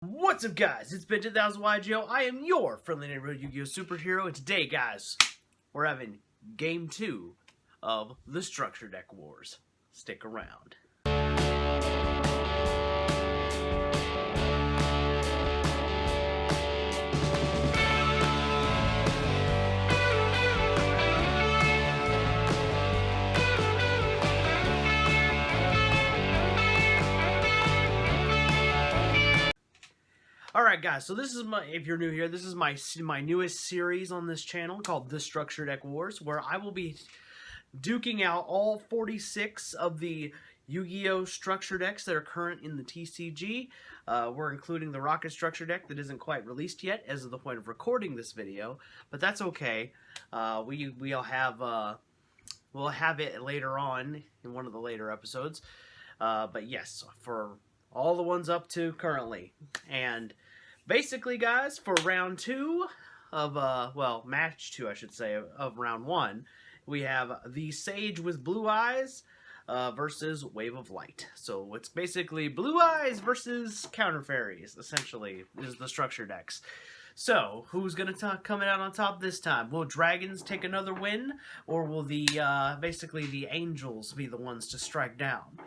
What's up, guys? It's been 2000 YGO. I am your friendly neighborhood Yu-Gi-Oh superhero, and today, guys, we're having Game 2 of the Structure Deck Wars. Stick around. Alright guys, so this is if you're new here, this is my newest series on this channel called The Structure Deck Wars, where I will be duking out all 46 of the Yu-Gi-Oh! Structure decks that are current in the TCG. We're including the Rocket Structure deck that isn't quite released yet as of the point of recording this video, but that's okay. We'll have it later on in one of the later episodes. But yes, for all the ones up to currently. And basically, guys, for round 2 of, match 2, I should say, of round 1, we have the Sage with Blue Eyes versus Wave of Light. So it's basically Blue Eyes versus Counter Fairies, essentially, is the structure decks. So, who's going to come out on top this time? Will Dragons take another win, or will basically the Angels be the ones to strike down?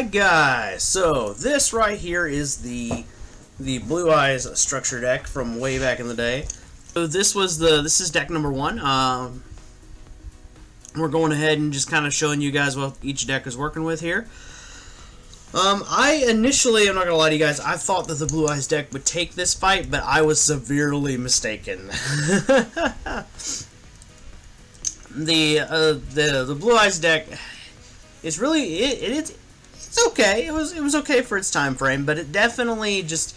Alright guys, so this right here is the Blue Eyes structure deck from way back in the day. So this is deck number 1. We're going ahead and just kind of showing you guys what each deck is working with here. I initially, I'm not gonna lie to you guys, I thought that the Blue Eyes deck would take this fight, but I was severely mistaken. The Blue Eyes deck is really it's okay. It was okay for its time frame, but it definitely just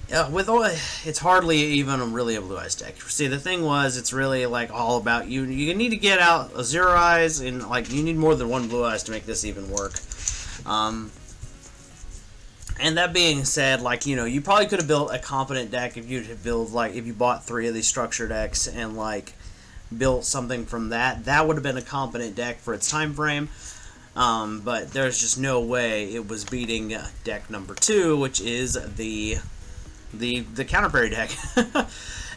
it's hardly even really a Blue Eyes deck. See, the thing was, it's really like all about you need to get out a Zero Eyes, and like you need more than one Blue Eyes to make this even work. And that being said, like, you know, you probably could have built a competent deck if you bought 3 of these structure decks and like built something from that. That would have been a competent deck for its time frame. But there's just no way it was beating deck number 2, which is the counter parry deck.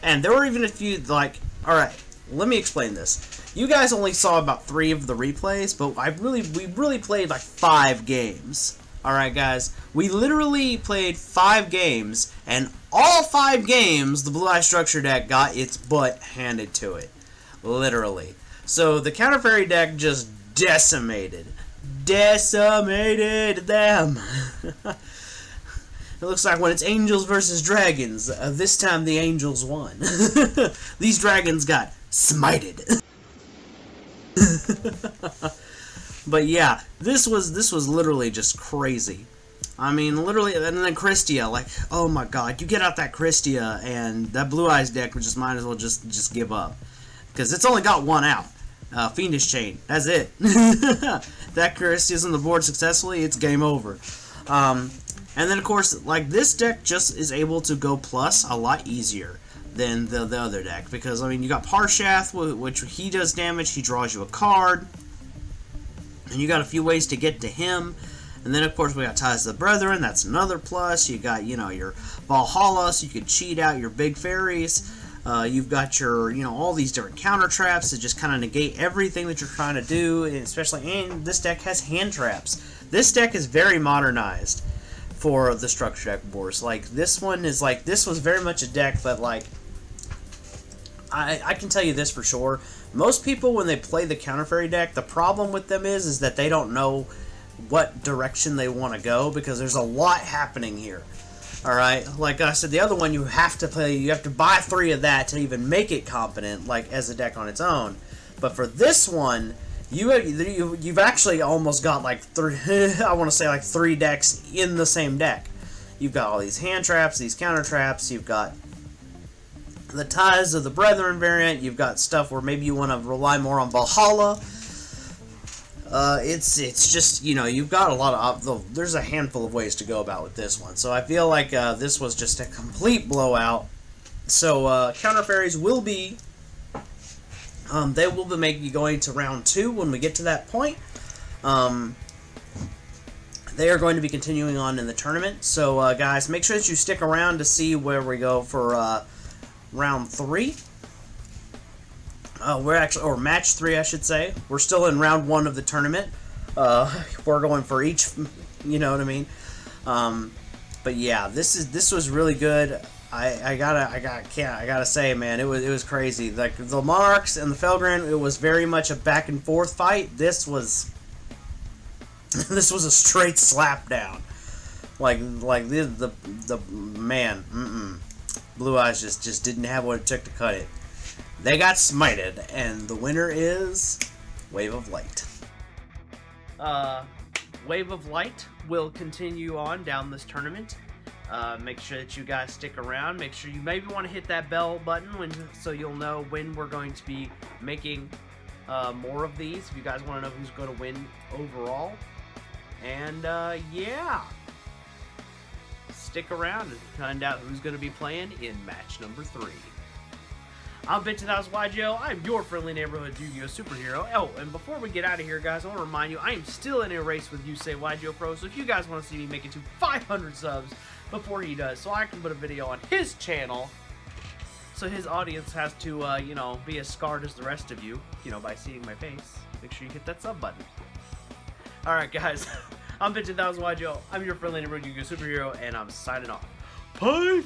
And there were even a few, like, alright, let me explain this. You guys only saw about 3 of the replays, but we really played like 5 games. Alright guys, we literally played 5 games, and all 5 games the Blue Eye structure deck got its butt handed to it. Literally. So the counter fairy deck just decimated them. It looks like when it's angels versus dragons, this time the angels won. These dragons got smited. But yeah, this was literally just crazy. I mean, literally, and then Christia, like, oh my god, you get out that Christia, and that Blue Eyes deck just might as well just give up. Because it's only got 1 out. Fiendish Chain. That's it. That Christia's on the board successfully, it's game over. And then, of course, like, this deck just is able to go plus a lot easier than the other deck. Because, I mean, you got Parshath, which he does damage, he draws you a card. And you got a few ways to get to him. And then, of course, we got Ties to the Brethren, that's another plus. You got, you know, your Valhalla, so you can cheat out your big fairies. You've got your, you know, all these different counter traps to just kind of negate everything that you're trying to do, and and this deck has hand traps. This deck is very modernized for the structure deck wars. Like, this one is like, this was very much a deck that, like, I can tell you this for sure. Most people, when they play the counter fairy deck, the problem with them is that they don't know what direction they want to go, because there's a lot happening here. Alright, like I said, the other one you have to buy 3 of that to even make it competent, like as a deck on its own. But for this one, you've actually almost got like 3, I want to say like 3 decks in the same deck. You've got all these hand traps, these counter traps, you've got the Ties of the Brethren variant, you've got stuff where maybe you want to rely more on Valhalla. It's just, you know, you've got a lot of, there's a handful of ways to go about with this one. So I feel like this was just a complete blowout. So counter fairies will be, they will be going to round 2 when we get to that point. They are going to be continuing on in the tournament. So guys, make sure that you stick around to see where we go for round 3. We're actually, or match 3, I should say. We're still in round 1 of the tournament. We're going for each, you know what I mean. But yeah, this was really good. I gotta say, man, it was crazy. Like the Monarchs and the Felgren, it was very much a back and forth fight. This was a straight slap down. Like the man, Blue Eyes just didn't have what it took to cut it. They got smited, and the winner is Wave of Light. Wave of Light will continue on down this tournament. Make sure that you guys stick around. Make sure you maybe want to hit that bell button so you'll know when we're going to be making more of these. If you guys want to know who's going to win overall. And yeah, stick around and find out who's going to be playing in match number 3. I'm yugioh. I'm your friendly neighborhood Yu-Gi-Oh superhero. Oh, and before we get out of here, guys, I want to remind you, I am still in a race with yugioh Pro, so if you guys want to see me make it to 500 subs before he does, so I can put a video on his channel, so his audience has to, you know, be as scarred as the rest of you, you know, by seeing my face, make sure you hit that sub button. Alright, guys, I'm 15,000 yugioh. I'm your friendly neighborhood Yu-Gi-Oh superhero, and I'm signing off. Peace!